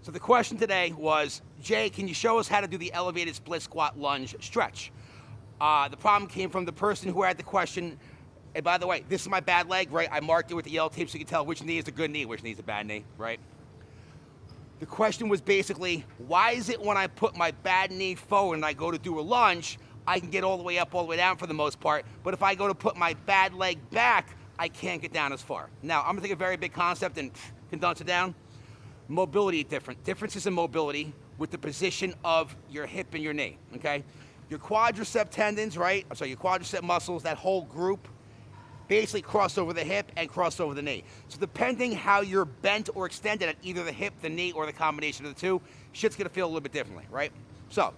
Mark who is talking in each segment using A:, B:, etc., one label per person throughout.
A: So the question today was, Jay, can you show us how to do the elevated split squat lunge stretch? The problem came from the person who had the question. And by the way, this is my bad leg, right? I marked it with the yellow tape so you can tell which knee is a good knee, which knee is a bad knee, right? The question was basically, why is it when I put my bad knee forward and I go to do a lunge, I can get all the way up, all the way down for the most part, but if I go to put my bad leg back, I can't get down as far. Now, I'm gonna take a very big concept and condense it down. Mobility differences in mobility with the position of your hip and your knee, okay? Your quadricep tendons, right? Your quadricep muscles, that whole group, basically cross over the hip and cross over the knee. So depending how you're bent or extended at either the hip, the knee, or the combination of the two, shit's gonna feel a little bit differently, right? So,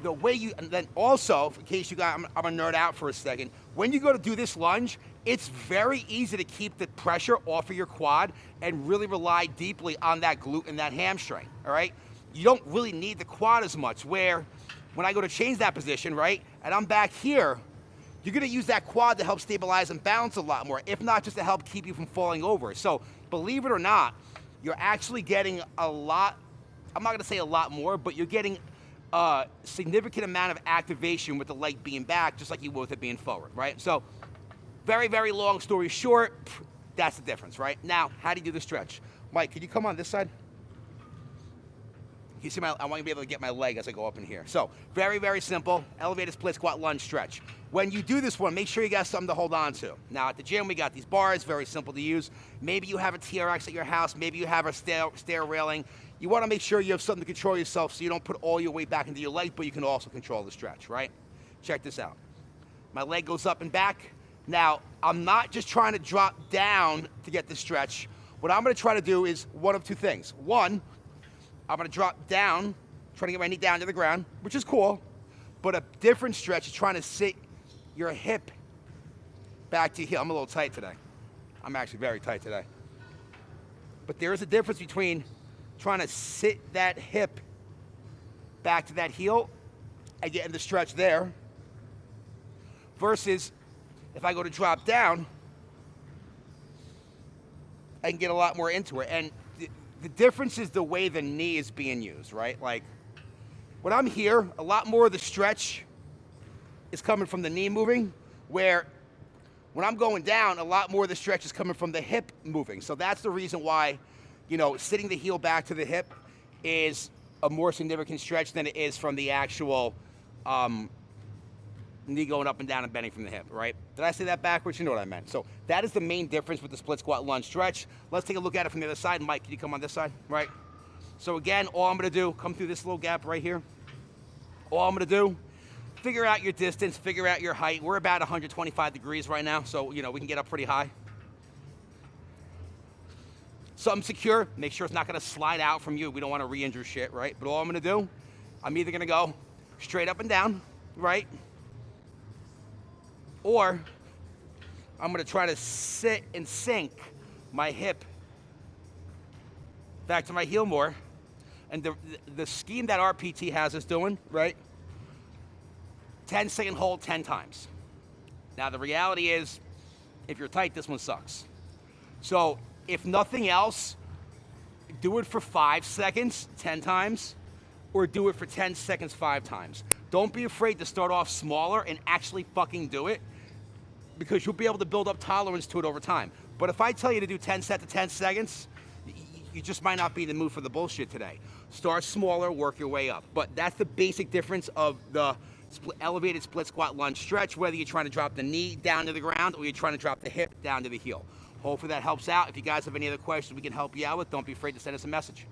A: the way you, and then also, in case you got, I'm gonna nerd out for a second, when you go to do this lunge, it's very easy to keep the pressure off of your quad and really rely deeply on that glute and that hamstring, all right? You don't really need the quad as much, where when I go to change that position, right, and I'm back here, you're gonna use that quad to help stabilize and balance a lot more, if not just to help keep you from falling over. So, believe it or not, you're actually getting a lot, I'm not gonna say a lot more, but you're getting a significant amount of activation with the leg being back, just like you would with it being forward, right? So, very, very long story short, that's the difference, right? Now, how do you do the stretch? Mike, could you come on this side? You see I want to be able to get my leg as I go up in here. So, very, very simple, elevated split squat lunge stretch. When you do this one, make sure you got something to hold on to. Now, at the gym, we got these bars, very simple to use. Maybe you have a TRX at your house, maybe you have a stair railing. You want to make sure you have something to control yourself so you don't put all your weight back into your leg, but you can also control the stretch, right? Check this out. My leg goes up and back. Now, I'm not just trying to drop down to get the stretch. What I'm going to try to do is one of two things. One, I'm going to drop down, trying to get my knee down to the ground, which is cool, but a different stretch is trying to sit your hip back to heel. I'm a little tight today. I'm actually very tight today. But there is a difference between trying to sit that hip back to that heel and getting the stretch there versus if I go to drop down, I can get a lot more into it. And the difference is the way the knee is being used, right? Like, when I'm here, a lot more of the stretch is coming from the knee moving, where when I'm going down, a lot more of the stretch is coming from the hip moving. So that's the reason why, you know, sitting the heel back to the hip is a more significant stretch than it is from the actual knee going up and down and bending from the hip, right? Did I say that backwards? You know what I meant. So that is the main difference with the split squat lunge stretch. Let's take a look at it from the other side. Mike, can you come on this side, right? So again, all I'm gonna do, come through this little gap right here. All I'm gonna do, figure out your distance, figure out your height. We're about 125 degrees right now, so you know we can get up pretty high. Something secure, make sure it's not gonna slide out from you. We don't wanna re-injure shit, right? But all I'm gonna do, I'm either gonna go straight up and down, right? Or I'm gonna try to sit and sink my hip back to my heel more. And the scheme that our PT has us doing, right? 10-second hold 10 times. Now the reality is, if you're tight, this one sucks. So if nothing else, do it for 5 seconds 10 times, or do it for 10 seconds 5 times. Don't be afraid to start off smaller and actually fucking do it, because you'll be able to build up tolerance to it over time. But if I tell you to do 10 sets to 10 seconds, you just might not be in the mood for the bullshit today. Start smaller, work your way up. But that's the basic difference of the elevated split squat lunge stretch, whether you're trying to drop the knee down to the ground or you're trying to drop the hip down to the heel. Hopefully that helps out. If you guys have any other questions we can help you out with, don't be afraid to send us a message.